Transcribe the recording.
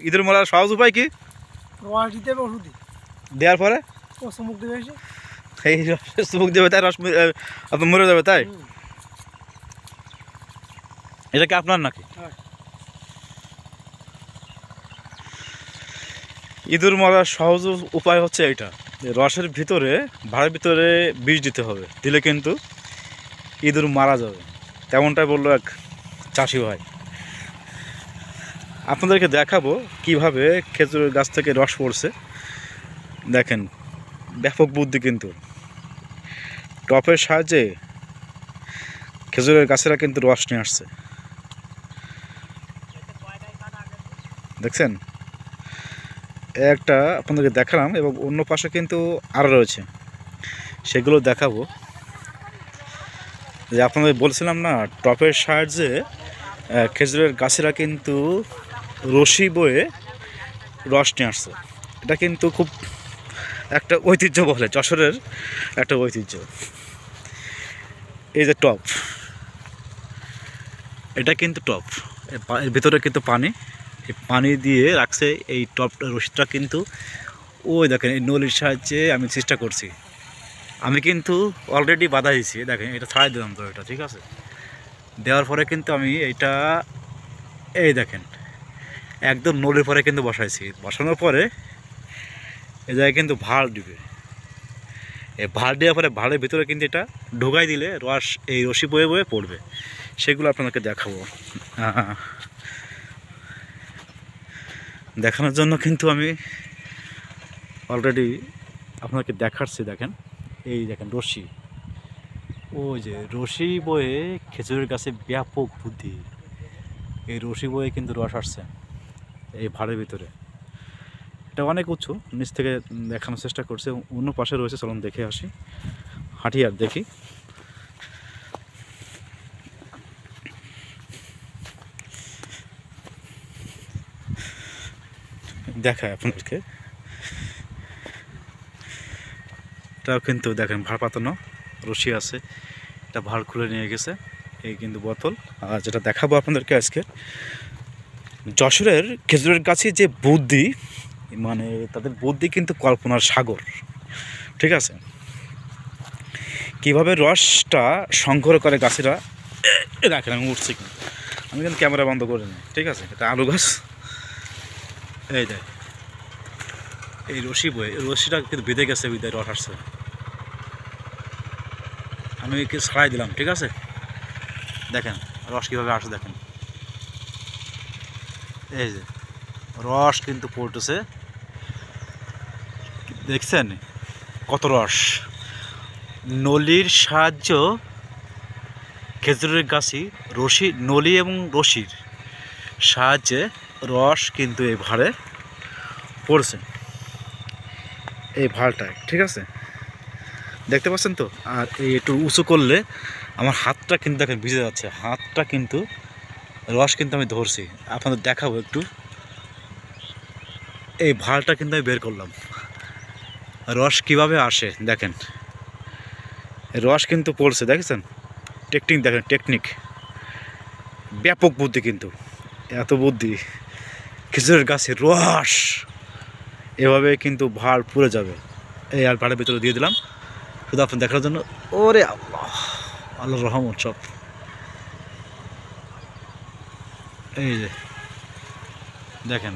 ইঁদুর মারার সহজ উপায় কি? রস দিতে হবে, ওষুধ দেওয়ার পরে ও চুমুক দেবে এসে এই চুমুক দেবে, তাই রস আপনার মরে যাবে, তাই? এটা কি আপনার নাকি? ইঁদুর মারার সহজ উপায় হচ্ছে এইটা, রসের ভিতরে, ভাড়ের ভিতরে বিষ দিতে হবে, দিলে কিন্তু ইঁদুর মারা যাবে। তেমনটাই বললো এক চাষি ভাই। আপনাদেরকে দেখাবো কিভাবে খেজুরের গাছ থেকে রস পড়ছে। দেখেন, ব্যাপক বুদ্ধি কিন্তু। টপের সাহায্যে খেজুরের গাছেরা কিন্তু রস নিয়ে আসছে, দেখছেন? একটা আপনাদেরকে দেখালাম এবং অন্য পাশে কিন্তু আরও রয়েছে, সেগুলো দেখাবো। যে আপনাদের বলছিলাম না, টপের সাহায্যে খেজুরের গাছেরা কিন্তু রশি বয়ে রস নিয়ে আসছে। এটা কিন্তু খুব একটা ঐতিহ্য বলে, যশোরের একটা ঐতিহ্য। এই যে টপ, এটা কিন্তু টপ, এর ভিতরে কিন্তু পানি, এই পানি দিয়ে রাখছে। এই টপ রশিটা কিন্তু ওই দেখেন এই নলির সাহায্যে আমি চেষ্টা করছি, আমি কিন্তু অলরেডি বাধা দিয়েছি। দেখেন এটা ছাড়াই দিলাম তো, এটা ঠিক আছে। দেওয়ার পরে কিন্তু আমি এইটা, এই দেখেন একদম নলির পরে কিন্তু বসাইছি। বসানোর পরে এই জায়গায় কিন্তু ভাড় দিবে, এই ভাড় দেওয়ার পরে ভাড়ের ভিতরে কিন্তু এটা ঢোকাই দিলে রস এই রশি বয়ে বয়ে পড়বে। সেগুলো আপনাদেরকে দেখাবো। দেখানোর জন্য কিন্তু আমি অলরেডি আপনাকে দেখাচ্ছি। দেখেন, এই দেখেন রশি, ওই যে রশি বয়ে খেজুরের গাছে ব্যাপক বুদ্ধি। এই রশি বয়ে কিন্তু রস আসছে এই ভাড়ের ভিতরে। এটা অনেক উঁচু, নিচ থেকে দেখানোর চেষ্টা করছে। অন্য পাশে রয়েছে, চলুন দেখে আসি, হাঁটি আর দেখি। দেখায় আপনাদেরকে। এটাও কিন্তু দেখেন ভাড় পাতানো রশি আছে, এটা ভাড় খুলে নিয়ে গেছে। এই কিন্তু বোতল। আর যেটা দেখাবো আপনাদেরকে আজকে, যশোরের খেজুরের গাছে যে বুদ্ধি, মানে তাদের বুদ্ধি কিন্তু কল্পনার সাগর, ঠিক আছে? কীভাবে রসটা সংগ্রহ করে গাছেরা। রাখেন, আমি উঠছি কিন্তু, আমি কিন্তু ক্যামেরা বন্ধ করে নিই, ঠিক আছে? এটা আলু গাছ। এই দেখ, এই রশি বয়ে, রশিটা কিন্তু বেঁধে গেছে, বিদায় রস আসছে। আমি কি ছাড়াই দিলাম, ঠিক আছে? দেখেন রস কীভাবে আসে, দেখেন এই যে রস কিন্তু পড়তেছে, দেখছেন কত রস। নলির সাহায্য খেজুরের গাছি রশি, নলি এবং রশির সাহায্যে রস কিন্তু এই ভাড়ে পড়ছে, এই ভাড়টায়, ঠিক আছে? দেখতে পাচ্ছেন তো? আর এই একটু উঁচু করলে আমার হাতটা কিন্তু দেখেন ভিজে যাচ্ছে, হাতটা কিন্তু রস কিন্তু আমি ধরছি, আপনাদের দেখাবো একটু। এই ভাড়টা কিন্তু আমি বের করলাম, রস কিভাবে আসে দেখেন। রস কিন্তু পড়ছে, দেখেছেন? টেকনিক দেখেন, টেকনিক, ব্যাপক বুদ্ধি কিন্তু। এত বুদ্ধি, খেজুরের গাছের রস এভাবে কিন্তু ভাড় পুড়ে যাবে। এই আর ভাড়ের ভিতরে দিয়ে দিলাম শুধু আপনার দেখার জন্য। ওরে আল্লাহ, আল্লাহ রহমত সব। এই যে দেখেন।